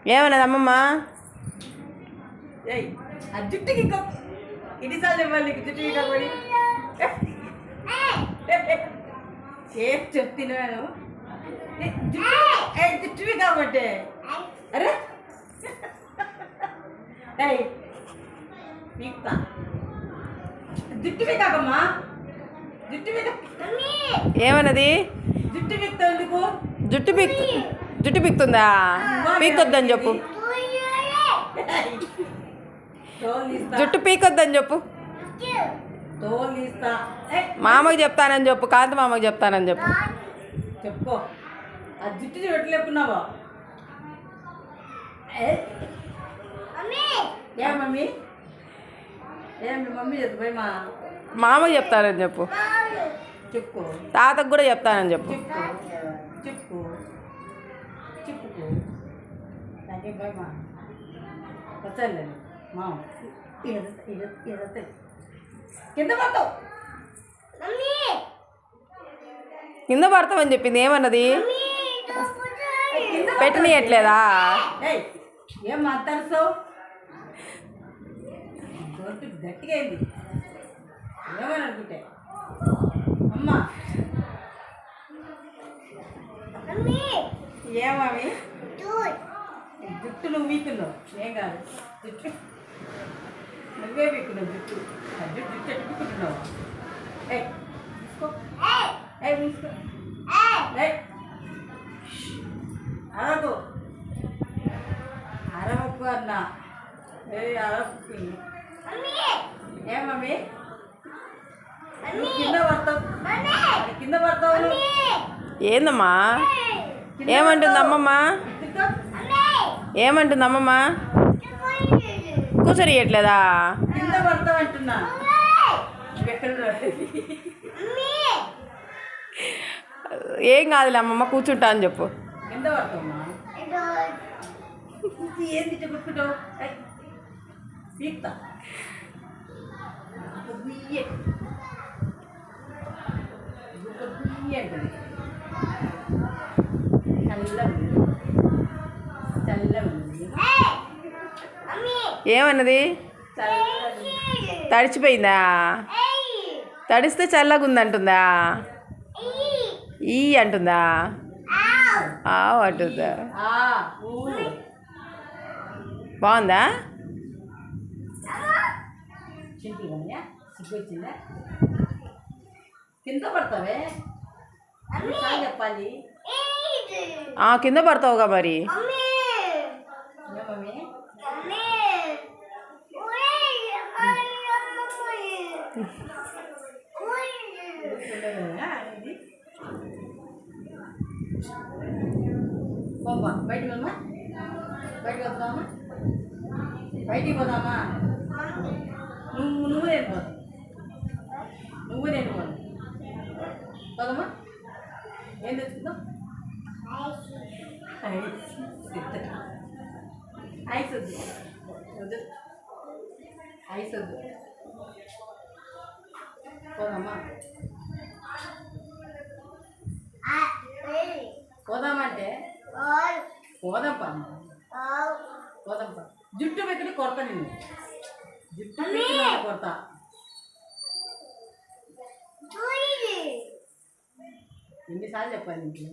ఏమన్నది అమ్మమ్మ? ఆ జుట్టుకి ఇన్నిసార్లు ఇవ్వాలి నీకు జుట్టుకి కాబట్టి ఏం చెప్తున్నాను జుట్టువి కాబట్టి అరే పీక్తా జుట్టువి కాకమ్మా జుట్టు ఏమన్నది? జుట్టు పీక్తా ఎందుకు? జుట్టు పీక్తుందా? పీకొద్దని చెప్పు. జుట్టు పీకొద్దని చెప్పు. మామకి చెప్తానని చెప్పు. కాంతి మామకి చెప్తానని చెప్పు. చెప్పుకో. ఆ జుట్టు పెట్టలేకున్నావా? ఏ మమ్మీ మీ మమ్మీ చెప్పు. మామకి చెప్తానని చెప్పు. చెప్పుకో. తాతకు కూడా చెప్తానని చెప్పు. చెప్పుకో చెప్పుకో నాకే భయమా వచ్చాను మా కింద పడతావు కింద పడతామని చెప్పింది. ఏమన్నది? పెట్టనీయట్లేదా? ఏం మాట్లాడుతావు? గట్టిగా అయింది. ఏమని అనుకుంటే అమ్మా ఏమవి జుట్టు నువ్వు వీకున్నావు. ఏం కాదు జుట్టు నువ్వే వీకున్నావు. జుట్టు జుట్టు ఎట్టుకుంటున్నావు. అరవకు అరవకు అన్నా. అరవకు ఏమమ్మీ కింద పడతావు కింద పడతావు. ఏందమ్మా? ఏమంటుంది అమ్మమ్మ? ఏమంటుంది అమ్మమ్మ? కూర్చొనియట్లేదా? కింద పడతావు అంటున్నా. ఏం కాదులే అమ్మమ్మ, కూర్చుంటా అని చెప్పు. కింద పడతావమ్మా. ఏంది చెప్పుకుంటావు? పీక్తా ఏమన్నది? తడిచిపోయిందా? తడిస్తే చల్లగా ఉందంటుందా? ఈ అంటుందా? ఆవు అంటుందా? బాగుందా? కింద పడతావే చెప్పాలి. కింద పడతావుగా మరి. బయటికి పోదామా? బయటికి వద్దామా? బయటికి పోదామా? నువ్వు నేను పోదాం. నువ్వు నేను పోదాం. పోదామా? ఏం తెచ్చుకుందాం? ఐస్ వద్దు వద్దు ఐస్ వద్దు. పోదామా? పోదామంటే పోదాంపా పోదాంపా. జుట్టు పెట్టి కొడతా నేను. జుట్టు కొడతా. ఎన్నిసార్లు చెప్పాలి నీకు?